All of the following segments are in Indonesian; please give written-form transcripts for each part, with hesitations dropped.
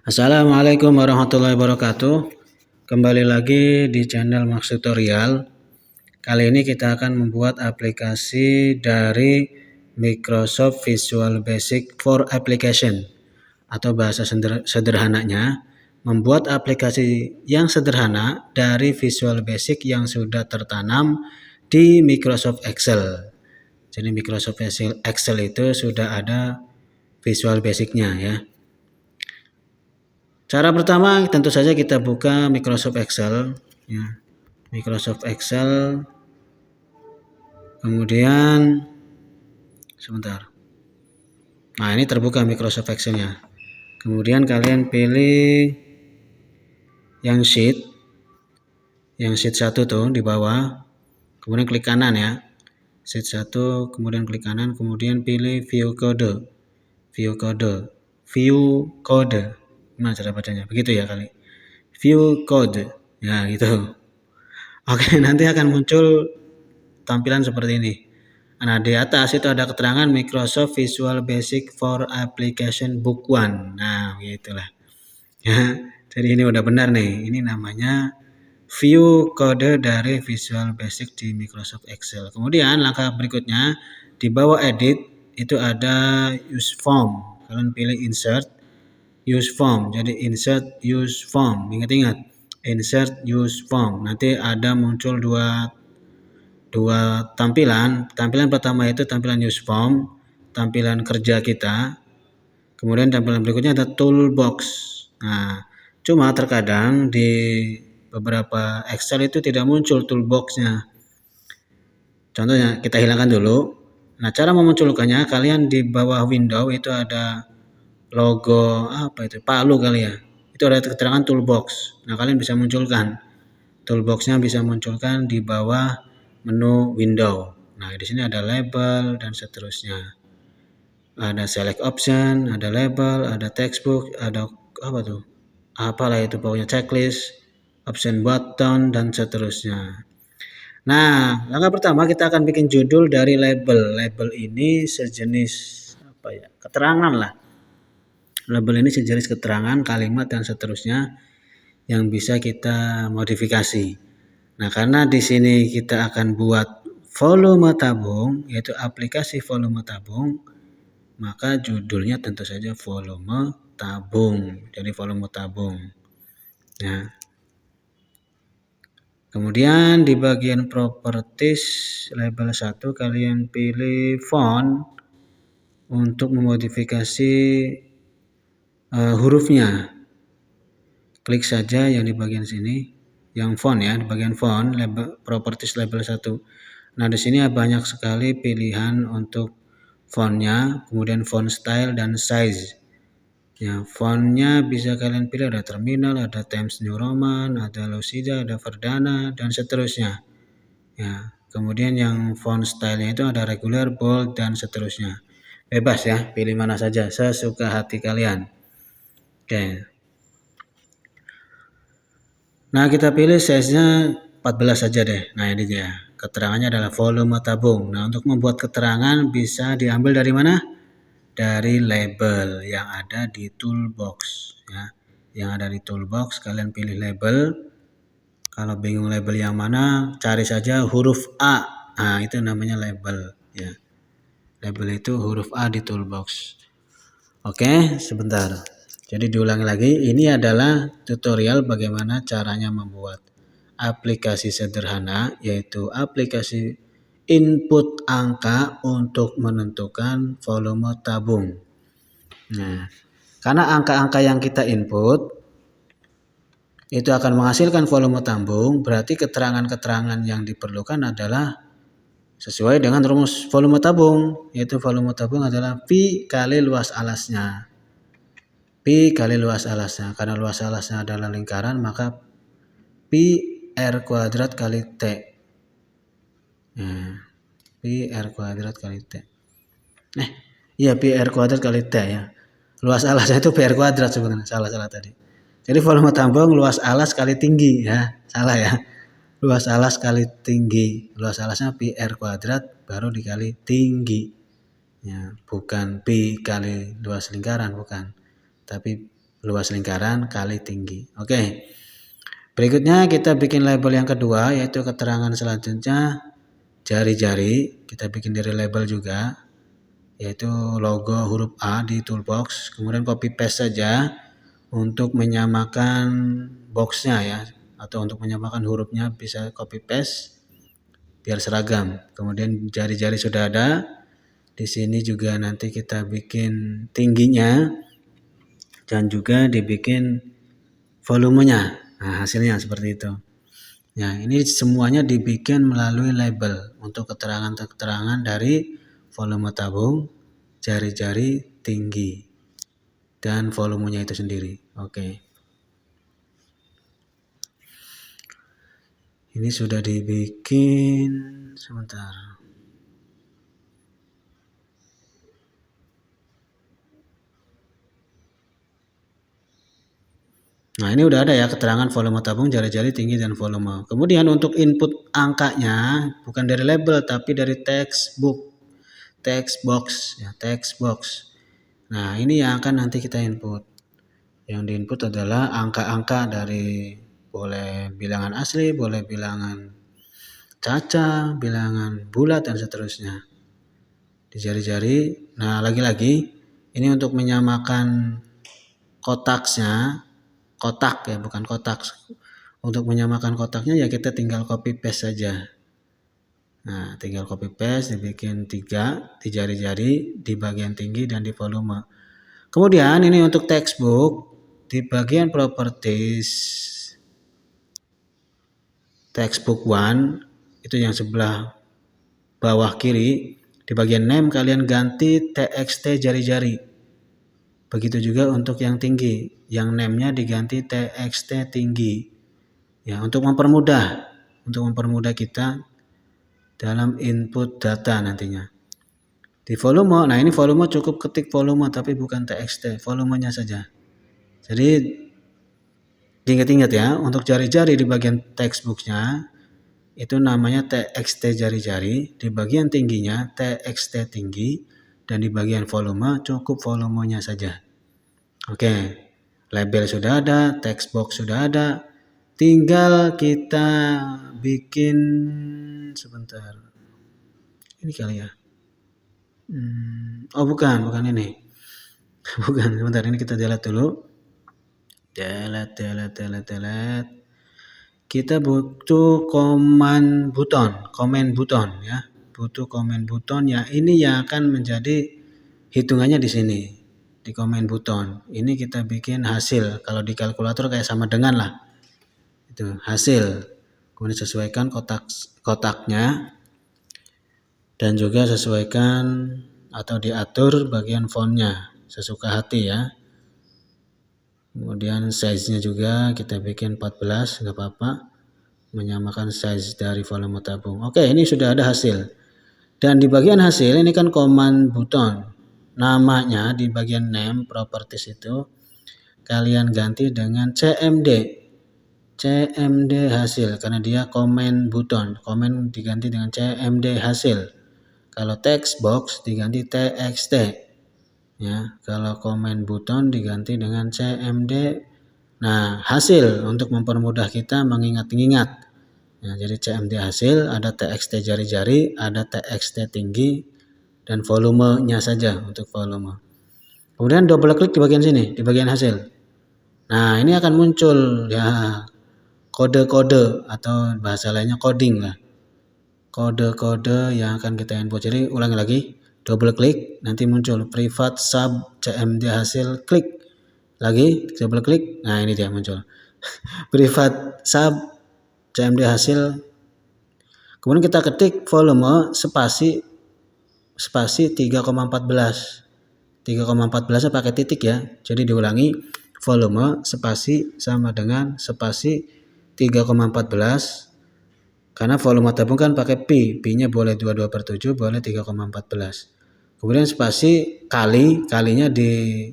Assalamualaikum warahmatullahi wabarakatuh. Kembali lagi di channel Max Tutorial. Kali ini kita akan membuat aplikasi dari Microsoft Visual Basic for Application, atau bahasa sederhananya membuat aplikasi yang sederhana dari Visual Basic yang sudah tertanam di Microsoft Excel. Jadi Microsoft Excel itu sudah ada Visual Basic-nya ya. Cara pertama tentu saja kita buka Microsoft Excel ya. Microsoft Excel, kemudian sebentar. Nah, ini terbuka Microsoft Excel-nya. Kemudian kalian pilih yang sheet 1 tuh di bawah. Kemudian klik kanan ya. Sheet 1, kemudian klik kanan, kemudian pilih view code. Gimana cara bacanya? Begitu ya kali. View code. Ya, gitu. Oke, nanti akan muncul tampilan seperti ini. Nah, di atas itu ada keterangan Microsoft Visual Basic for Application Book 1. Nah, gitulah. Ya, jadi ini udah benar nih. Ini namanya view kode dari Visual Basic di Microsoft Excel. Kemudian langkah berikutnya di bawah edit itu ada use form. Kalian pilih insert use form. Jadi insert use form. Ingat-ingat, insert use form. Nanti ada muncul dua tampilan. Tampilan pertama itu tampilan use form, tampilan kerja kita. Kemudian tampilan berikutnya ada toolbox. Nah, cuma terkadang di beberapa Excel itu tidak muncul toolboxnya. Contohnya kita hilangkan dulu. Nah, cara memunculkannya, kalian di bawah window itu ada logo apa itu, palu kali ya. Itu ada keterangan toolbox. Nah, kalian bisa munculkan. Toolboxnya bisa munculkan di bawah menu window. Nah, di sini ada label dan seterusnya. Ada select option, ada label, ada textbook, ada apa tuh? Apalah itu pokoknya checklist, option button dan seterusnya. Nah, langkah pertama kita akan bikin judul dari label. Label ini sejenis apa ya? Keterangan lah. Label ini sejenis keterangan, kalimat dan seterusnya yang bisa kita modifikasi. Nah, karena di sini kita akan buat volume tabung, yaitu aplikasi volume tabung, maka judulnya tentu saja volume tabung. Jadi volume tabung. Ya. Kemudian di bagian properties label 1 kalian pilih font untuk memodifikasi hurufnya. Klik saja yang di bagian sini, yang font ya, di bagian font label properties label 1. Nah, di sini banyak sekali pilihan untuk fontnya, kemudian font style dan size. Ya, fontnya bisa kalian pilih, ada Terminal, ada Times New Roman, ada Lucida, ada Verdana dan seterusnya. Ya, kemudian yang font stylenya itu ada regular, bold dan seterusnya. Bebas ya, pilih mana saja sesuka hati kalian. Oke. Nah, kita pilih size-nya 14 saja deh. Nah, ini dia. Keterangannya adalah volume tabung. Nah, untuk membuat keterangan bisa diambil dari mana? Dari label yang ada di toolbox ya. Yang ada di toolbox kalian pilih label. Kalau bingung label yang mana, cari saja huruf A. Nah, itu namanya label ya. Label itu huruf A di toolbox. Oke, sebentar. Jadi diulangi lagi, ini adalah tutorial bagaimana caranya membuat aplikasi sederhana, yaitu aplikasi input angka untuk menentukan volume tabung. Nah, karena angka-angka yang kita input itu akan menghasilkan volume tabung, berarti keterangan-keterangan yang diperlukan adalah sesuai dengan rumus volume tabung, yaitu volume tabung adalah pi kali luas alasnya. Pi kali luas alasnya. Karena luas alasnya adalah lingkaran, maka pi r kuadrat kali T. Nah, pi r kuadrat kali T. Iya, pi r kuadrat kali T ya. Luas alasnya itu pi r kuadrat sebenarnya. Salah tadi. Jadi volume tabung luas alas kali tinggi ya. Salah ya. Luas alas kali tinggi. Luas alasnya pi r kuadrat baru dikali tinggi. Ya, bukan pi kali luas lingkaran, bukan. Tapi luas lingkaran kali tinggi. Oke. Berikutnya kita bikin label yang kedua, yaitu keterangan selanjutnya jari-jari. Kita bikin dari label juga, yaitu logo huruf A di toolbox. Kemudian copy paste saja untuk menyamakan boxnya ya, atau untuk menyamakan hurufnya bisa copy paste biar seragam. Kemudian jari-jari sudah ada. Di sini juga nanti kita bikin tingginya dan juga dibikin volumenya. Nah, hasilnya seperti itu. Nah, ini semuanya dibikin melalui label untuk keterangan-keterangan dari volume tabung, jari-jari, tinggi, dan volumenya itu sendiri. Oke. Ini sudah dibikin, sebentar. Nah, ini udah ada ya keterangan volume tabung, jari-jari, tinggi, dan volume. Kemudian untuk input angkanya bukan dari label tapi dari text box ya, text box. Nah, ini yang akan nanti kita input. Yang diinput adalah angka-angka dari boleh bilangan asli, boleh bilangan caca, bilangan bulat, dan seterusnya. Di jari-jari. Nah, lagi-lagi ini untuk menyamakan kotaknya, kotak ya, bukan kotak. Untuk menyamakan kotaknya ya kita tinggal copy paste saja. Nah, tinggal copy paste, dibikin 3 di jari-jari, di bagian tinggi dan di volume. Kemudian ini untuk textbook, di bagian properties textbook 1, itu yang sebelah bawah kiri, di bagian name kalian ganti txt jari-jari. Begitu juga untuk yang tinggi, yang name-nya diganti txt tinggi. Ya, untuk mempermudah kita dalam input data nantinya. Di volume, nah ini volume cukup ketik volume tapi bukan txt, volumenya saja. Jadi ingat-ingat ya, untuk jari-jari di bagian textbooknya itu namanya txt jari-jari, di bagian tingginya txt tinggi, dan di bagian volume cukup volumenya saja. Oke, label sudah ada, text box sudah ada, tinggal kita bikin sebentar. Ini kali ya. Oh bukan ini. Bukan, sebentar ini kita delete dulu. Delete. Kita butuh comment button ya. Butuh comment button ya. Ini yang akan menjadi hitungannya di sini. Di comment button. Ini kita bikin hasil. Kalau di kalkulator kayak sama dengan lah. Itu hasil. Kemudian sesuaikan kotaknya. Dan juga sesuaikan atau diatur bagian fontnya. Sesuka hati ya. Kemudian size-nya juga kita bikin 14, nggak apa-apa. Menyamakan size dari volume tabung. Oke, ini sudah ada hasil. Dan di bagian hasil ini kan command button. Namanya di bagian name properties itu kalian ganti dengan CMD. CMD hasil karena dia comment button. Comment diganti dengan CMD hasil. Kalau text box diganti TXT. Ya, kalau comment button diganti dengan CMD. Nah, hasil untuk mempermudah kita mengingat-ingat. Nah, jadi CMD hasil, ada TXT jari-jari, ada TXT tinggi, dan volumenya saja untuk volume. Kemudian double klik di bagian sini, di bagian hasil. Nah, ini akan muncul ya kode-kode atau bahasa lainnya coding lah. Kode-kode yang akan kita input. Jadi ulangi lagi. Double klik, nanti muncul privat sub CMD hasil, klik lagi, double klik, nah ini dia muncul privat sub CMD hasil. Kemudian kita ketik volume spasi 3,14 pakai titik ya, jadi diulangi volume spasi sama dengan spasi 3,14 karena volume tabung kan pakai pi-nya boleh 22/7, boleh 3,14. Kemudian spasi kalinya di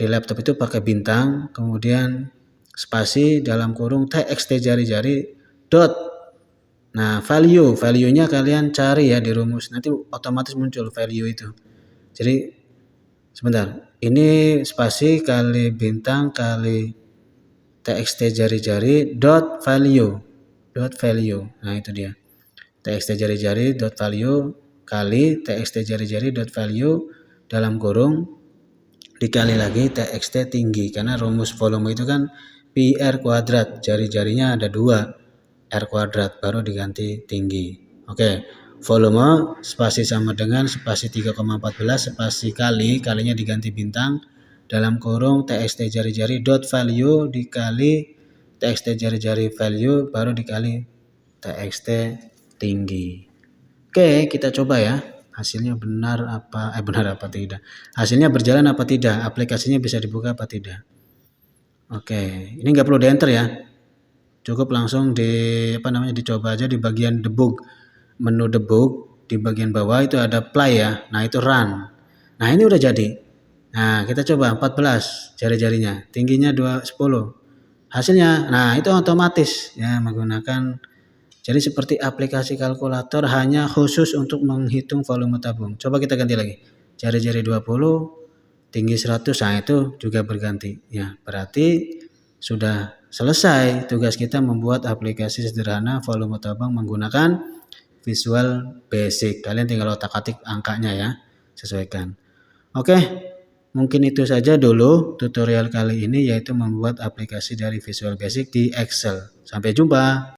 laptop itu pakai bintang, kemudian spasi dalam kurung txt jari-jari dot. Nah, value-nya kalian cari ya di rumus, nanti otomatis muncul value itu. Jadi sebentar, Ini spasi kali bintang kali txt jari-jari dot value. Nah, itu dia. Txt jari-jari dot value kali txt jari-jari dot value dalam kurung dikali lagi txt tinggi, karena rumus volume itu kan pi r kuadrat, jari-jarinya ada 2, r kuadrat, baru diganti tinggi. Oke, volume spasi sama dengan spasi 3,14 spasi kalinya diganti bintang dalam kurung txt jari-jari dot value dikali txt jari-jari value baru dikali txt tinggi. Oke, kita coba ya. Hasilnya benar apa tidak. Hasilnya berjalan apa tidak. Aplikasinya bisa dibuka apa tidak. Oke, ini nggak perlu di enter ya. Cukup langsung dicoba aja di bagian debug. Menu debug di bagian bawah itu ada play ya. Nah, itu run. Nah, ini udah jadi. Nah, kita coba 14 jari-jarinya. Tingginya 210. Hasilnya, nah itu otomatis ya menggunakan. Jadi seperti aplikasi kalkulator hanya khusus untuk menghitung volume tabung. Coba kita ganti lagi. Jari-jari 20, tinggi 100, nah itu juga berganti. Ya, berarti sudah selesai tugas kita membuat aplikasi sederhana volume tabung menggunakan Visual Basic. Kalian tinggal otak-atik angkanya ya, sesuaikan. Oke, mungkin itu saja dulu tutorial kali ini, yaitu membuat aplikasi dari Visual Basic di Excel. Sampai jumpa.